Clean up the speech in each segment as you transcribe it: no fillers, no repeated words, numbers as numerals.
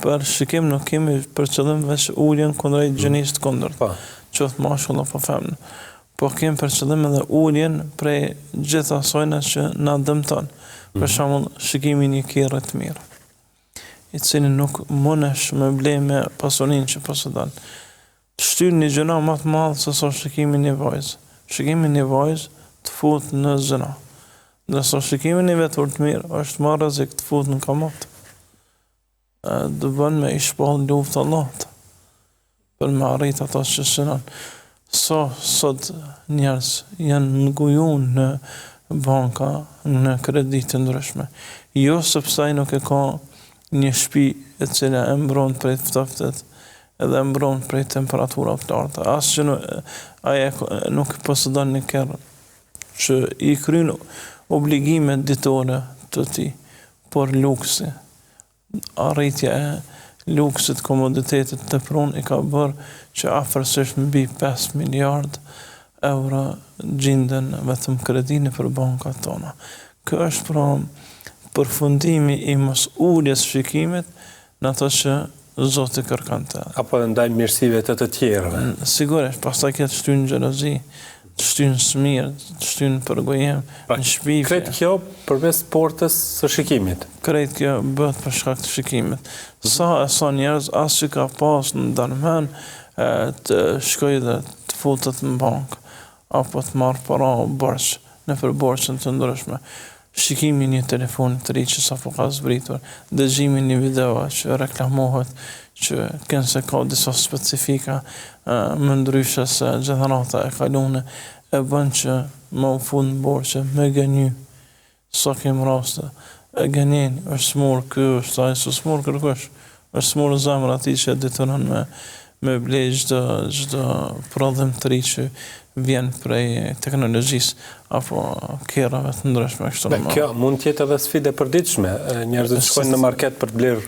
për shikim nuk kemi për qëllim veç uljen kundrejt gjinisë të kundërt. Qoftë mashkull apo femnë. Po kemi për qëllim edhe uljen prej gjitha asojna që na dëmton. Për shembull, shikimi i një kerre të mirë, i cili nuk mundesh me ble me pasurinë që posëdon. Shtyn një gjëna më të madh se sa shikimi i një vajze. Shikimi i një vajze të fut në zina. Ndërsa shikimi i një vetur të mirë është më rrezik të fut në kamat. Do bën me i shpall luftë Allahut për me arrit ato që synon. Sot njerëz janë ngujuar në banka, në kredi të ndryshme. Jo sepse ai nuk e ka një shtëpi e cila e mbron prej ftoftet edhe e mbron prej temperaturave të larta. As që ai nuk posëdon një kerr që i kryen obligimet ditore të tij, por luksi, arritja e luksit, komoditetit të prunë i ka bërë që afërsisht mbi 5 miliard euro gjinden vetëm kredinë për bankat tona. Kjo është pra përfundimi i mos uljes shikimit në ato që Zoti kërkon të. Apo ndaj mirësive të tjerëve. Sigurisht, pastaj këtë shtyn xhelozi, të shtyn smir, të shtyn përgojem, në shpifje. Kretë kjo përmes portës së shikimit. Kretë kjo bëhet për shkak të shikimit. Sa njerëz as që ka pas në darmen të shkoj dhe të futet në bankë, apo të marrë para borxh, në për borxhen të ndryshme. Shikimi një telefoni të ri që sapo ka zbritur, dëgjimi një video që reklamohet, që kënë se ka disa specifika më ndryshe se gjenerata e kalune, e bën që më u fund në borxhe, me gënjy, sa kemë raste, e gënjen, është smur ky, është ai, së smur kërkush, është smur zemra ati që e detyron me ble çdo prodhim të ri që vjen prej teknologjisë apo kerrave të ndryshme kështu më. Kjo mund të jetë edhe sfidë e përditshme. Njerëzit shkojnë në market për të blerë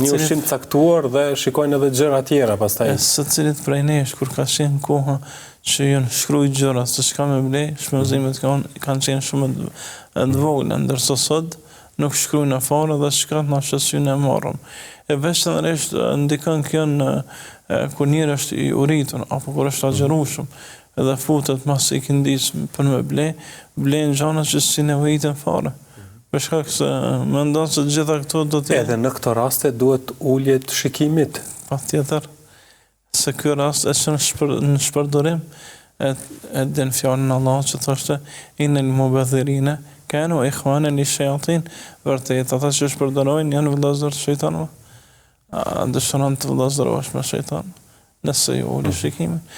një ushqim caktuar dhe shikojnë edhe gjëra tjera pastaj. Secilit prej nesh kur ka qenë koha që janë shkruaj gjëra se çka me ble, shpenzimet kanë qenë shumë të vogla, ndërsa sot nuk shkruajnë fare dhe çka na shqetësojnë e marrëm. E veçanërisht ndikon kjo në kur njëri është i uritur apo kur është agjerueshëm edhe futet mas i këndis për me blen gjana që si nevojitën fare. Për shkak se mendon se gjitha këto do të edhe në këto raste duhet ulje të shikimit. Patjetër, se ky rast është në shpërdorim e den fjalën e Allahut që thoshte inel mubadhirina kanu ikhwanan lishayatin, vërtet ata që shpërdorojnë janë vëllezër të shejtanëve. Dëshiron të vëllezërohesh me shejtan nëse ju uli shikimin.